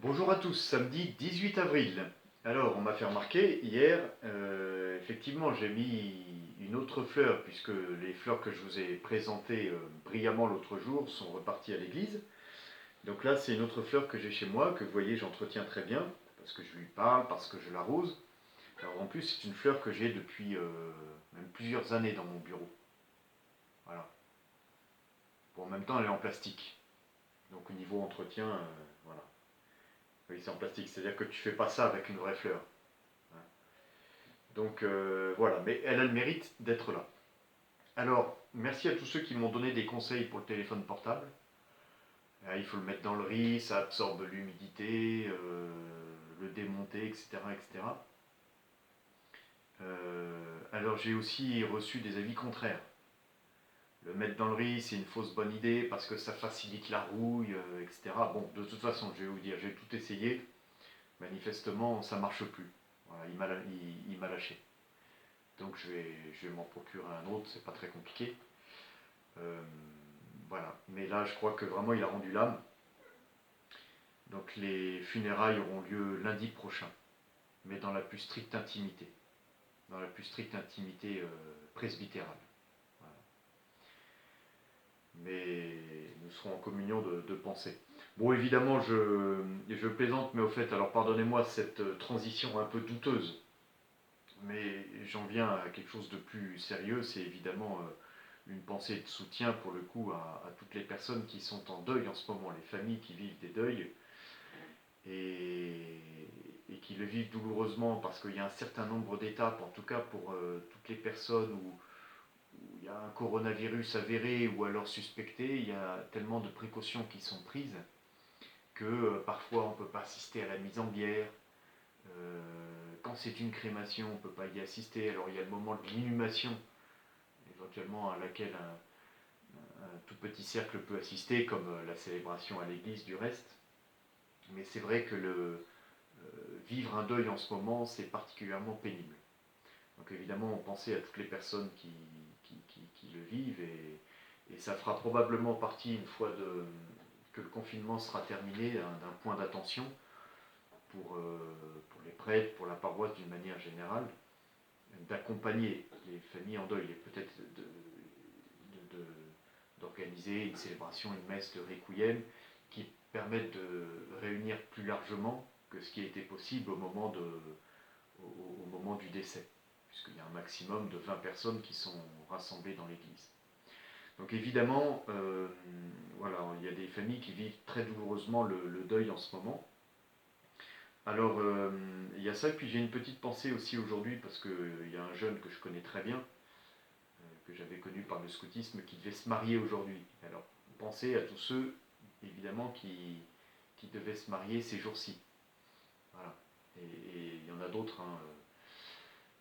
Bonjour à tous, samedi 18 avril. Alors, on m'a fait remarquer hier, effectivement, j'ai mis une autre fleur, puisque les fleurs que je vous ai présentées brillamment l'autre jour sont reparties à l'église. Donc là, c'est une autre fleur que j'ai chez moi, que vous voyez, j'entretiens très bien, parce que je lui parle, parce que je l'arrose. Alors en plus, c'est une fleur que j'ai depuis même plusieurs années dans mon bureau. Voilà. Bon, en même temps, elle est en plastique. Donc au niveau entretien, voilà. Oui, c'est en plastique, c'est-à-dire que tu fais pas ça avec une vraie fleur. Donc voilà, mais elle a le mérite d'être là. Alors, merci à tous ceux qui m'ont donné des conseils pour le téléphone portable. Il faut le mettre dans le riz, ça absorbe l'humidité, le démonter, etc. etc. Alors j'ai aussi reçu des avis contraires. Le mettre dans le riz, c'est une fausse bonne idée parce que ça facilite la rouille, etc. Bon, de toute façon, je vais vous dire, j'ai tout essayé. Manifestement, ça marche plus. Voilà, il m'a lâché. Donc je vais m'en procurer un autre, c'est pas très compliqué. Euh, voilà. Mais là, je crois que vraiment, il a rendu l'âme. Donc les funérailles auront lieu lundi prochain, mais dans la plus stricte intimité. Dans la plus stricte intimité presbytérale. Voilà. Mais nous serons en communion de pensée. Bon, évidemment, je plaisante, mais au fait, alors pardonnez-moi cette transition un peu douteuse, mais j'en viens à quelque chose de plus sérieux, c'est évidemment une pensée de soutien pour le coup à toutes les personnes qui sont en deuil en ce moment, les familles qui vivent des deuils et, et qui le vivent douloureusement parce qu'il y a un certain nombre d'étapes, en tout cas pour toutes les personnes où il y a un coronavirus avéré ou alors suspecté, il y a tellement de précautions qui sont prises que parfois on ne peut pas assister à la mise en bière. Euh, Quand c'est une crémation, on ne peut pas y assister. Alors il y a le moment de l'inhumation, éventuellement à laquelle un tout petit cercle peut assister, comme la célébration à l'église du reste. Mais c'est vrai que vivre un deuil en ce moment, c'est particulièrement pénible. Donc évidemment, on pensait à toutes les personnes qui le vivent et ça fera probablement partie, une fois que le confinement sera terminé, d'un point d'attention pour les prêtres, pour la paroisse d'une manière générale, d'accompagner les familles en deuil et peut-être de, d'organiser une célébration, une messe de requiem qui permette de réunir plus largement que ce qui était possible au moment du décès, puisqu'il y a un maximum de 20 personnes qui sont rassemblées dans l'église. Donc évidemment, voilà, il y a des familles qui vivent très douloureusement le deuil en ce moment. Alors, il y a ça, puis j'ai une petite pensée aussi aujourd'hui, parce qu'il y a un jeune que je connais très bien, que j'avais connu par le scoutisme, qui devait se marier aujourd'hui. Alors, pensez à tous ceux, évidemment, qui devaient se marier ces jours-ci. Voilà. Et il y en a d'autres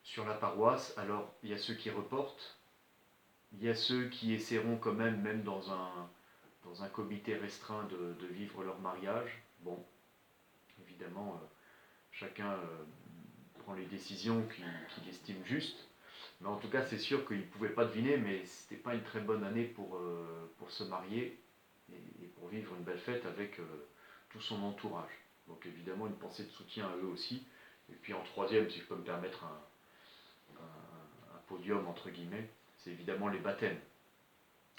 sur la paroisse. Alors, il y a ceux qui reportent, il y a ceux qui essaieront quand même, même dans un comité restreint, de vivre leur mariage. Bon, évidemment, chacun prend les décisions qu'il estime justes. Mais en tout cas, c'est sûr qu'il ne pouvait pas deviner, mais c'était pas une très bonne année pour se marier et pour vivre une belle fête avec tout son entourage. Donc évidemment, une pensée de soutien à eux aussi. Et puis en troisième, si je peux me permettre un podium, entre guillemets, c'est évidemment les baptêmes.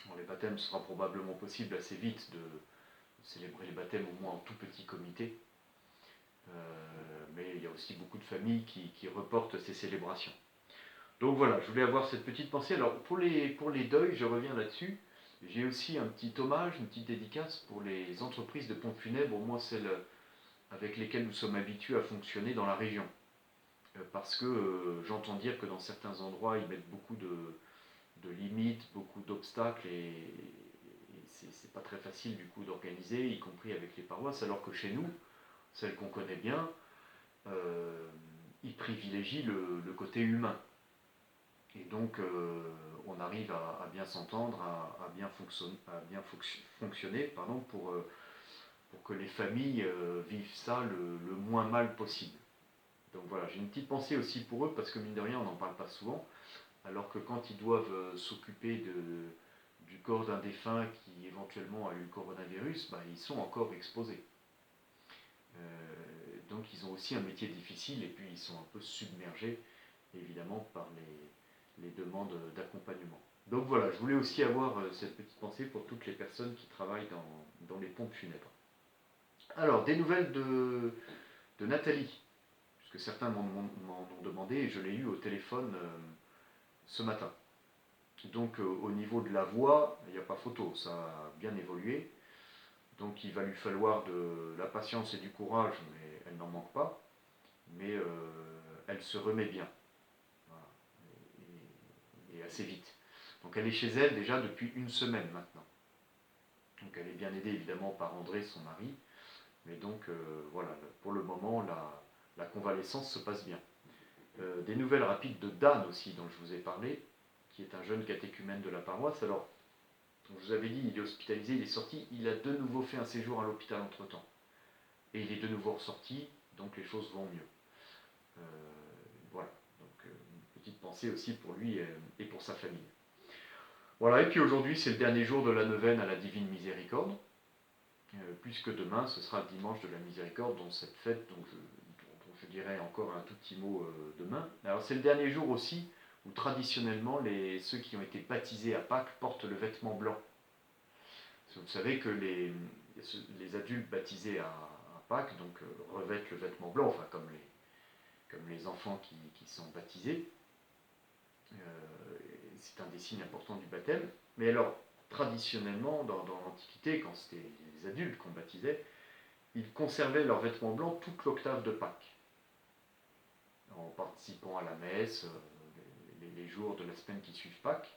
Bon, les baptêmes, ce sera probablement possible assez vite de célébrer les baptêmes au moins en tout petit comité. Mais il y a aussi beaucoup de familles qui reportent ces célébrations. Donc voilà, je voulais avoir cette petite pensée. Alors pour les deuils, je reviens là-dessus. J'ai aussi un petit hommage, une petite dédicace pour les entreprises de pompes funèbres, au moins celles avec lesquelles nous sommes habitués à fonctionner dans la région. Parce que j'entends dire que dans certains endroits, ils mettent beaucoup de limites, beaucoup d'obstacles et c'est pas très facile du coup d'organiser, y compris avec les paroisses, alors que chez nous, celles qu'on connaît bien, ils privilégient le côté humain. Et donc, on arrive à bien s'entendre, à bien fonctionner pardon, pour que les familles vivent ça le moins mal possible. Donc voilà, j'ai une petite pensée aussi pour eux, parce que mine de rien, on n'en parle pas souvent, alors que quand ils doivent s'occuper du corps d'un défunt qui éventuellement a eu le coronavirus, bah, ils sont encore exposés. Donc ils ont aussi un métier difficile et puis ils sont un peu submergés évidemment par les demandes d'accompagnement. Donc voilà, je voulais aussi avoir cette petite pensée pour toutes les personnes qui travaillent dans les pompes funèbres. Alors, des nouvelles de Nathalie, puisque certains m'en ont demandé et je l'ai eu au téléphone ce matin. Donc au niveau de la voix, il n'y a pas photo, ça a bien évolué. Donc il va lui falloir de la patience et du courage, mais elle n'en manque pas. Mais elle se remet bien. Voilà. Et assez vite. Donc elle est chez elle déjà depuis une semaine maintenant. Donc elle est bien aidée évidemment par André, son mari. Mais donc voilà, pour le moment, la convalescence se passe bien. Des nouvelles rapides de Dan aussi, dont je vous ai parlé, qui est un jeune catéchumène de la paroisse. Alors, je vous avais dit, il est hospitalisé, il est sorti, il a de nouveau fait un séjour à l'hôpital entre-temps. Et il est de nouveau ressorti, donc les choses vont mieux. Voilà, donc une petite pensée aussi pour lui et pour sa famille. Voilà, et puis aujourd'hui, c'est le dernier jour de la neuvaine à la Divine Miséricorde, puisque demain, ce sera le dimanche de la Miséricorde, dont cette fête, dont je dirai encore un tout petit mot demain. Alors c'est le dernier jour aussi où traditionnellement ceux qui ont été baptisés à Pâques portent le vêtement blanc. Vous savez que les adultes baptisés à Pâques donc, revêtent le vêtement blanc, enfin comme les enfants qui sont baptisés. C'est un des signes importants du baptême. Mais alors, traditionnellement, dans l'Antiquité, quand c'était les adultes qu'on baptisait, ils conservaient leur vêtement blanc toute l'octave de Pâques, en participant à la messe, les jours de la semaine qui suivent Pâques.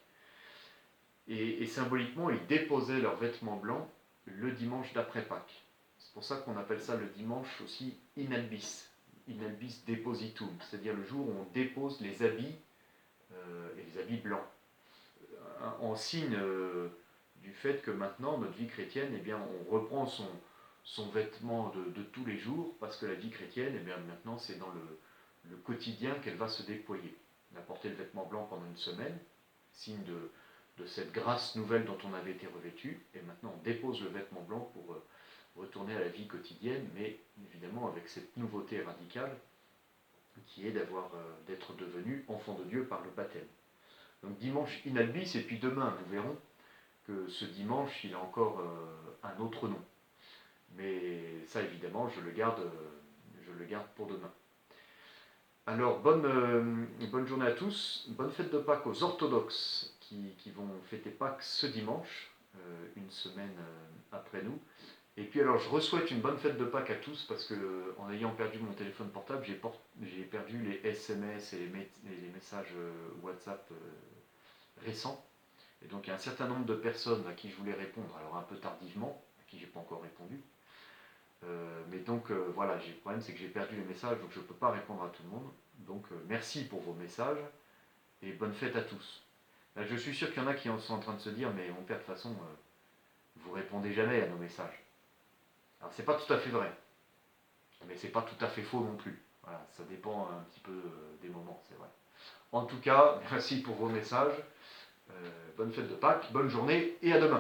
Et symboliquement, ils déposaient leurs vêtements blancs le dimanche d'après Pâques. C'est pour ça qu'on appelle ça le dimanche aussi inalbis depositum, c'est-à-dire le jour où on dépose les habits, et les habits blancs, en signe du fait que maintenant, notre vie chrétienne, eh bien, on reprend son vêtement de tous les jours, parce que la vie chrétienne, eh bien, maintenant, c'est dans le quotidien qu'elle va se déployer. On a porté le vêtement blanc pendant une semaine, signe de cette grâce nouvelle dont on avait été revêtu, et maintenant on dépose le vêtement blanc pour retourner à la vie quotidienne, mais évidemment avec cette nouveauté radicale qui est d'être devenu enfant de Dieu par le baptême. Donc dimanche inalbis, et puis demain nous verrons que ce dimanche il a encore un autre nom. Mais ça évidemment je le garde pour demain. Alors bonne journée à tous, bonne fête de Pâques aux orthodoxes qui vont fêter Pâques ce dimanche, une semaine après nous. Et puis alors je re-souhaite une bonne fête de Pâques à tous parce que en ayant perdu mon téléphone portable, j'ai perdu les SMS et les messages WhatsApp récents. Et donc il y a un certain nombre de personnes à qui je voulais répondre, alors un peu tardivement, à qui j'ai pas encore répondu. Mais donc voilà, le problème c'est que j'ai perdu les messages, donc je ne peux pas répondre à tout le monde. Donc merci pour vos messages et bonne fête à tous. Là, je suis sûr qu'il y en a qui sont en train de se dire, mais mon père, de toute façon, vous répondez jamais à nos messages. Alors c'est pas tout à fait vrai, mais c'est pas tout à fait faux non plus. Voilà, ça dépend un petit peu des moments, c'est vrai. En tout cas, merci pour vos messages. Bonne fête de Pâques, bonne journée et à demain.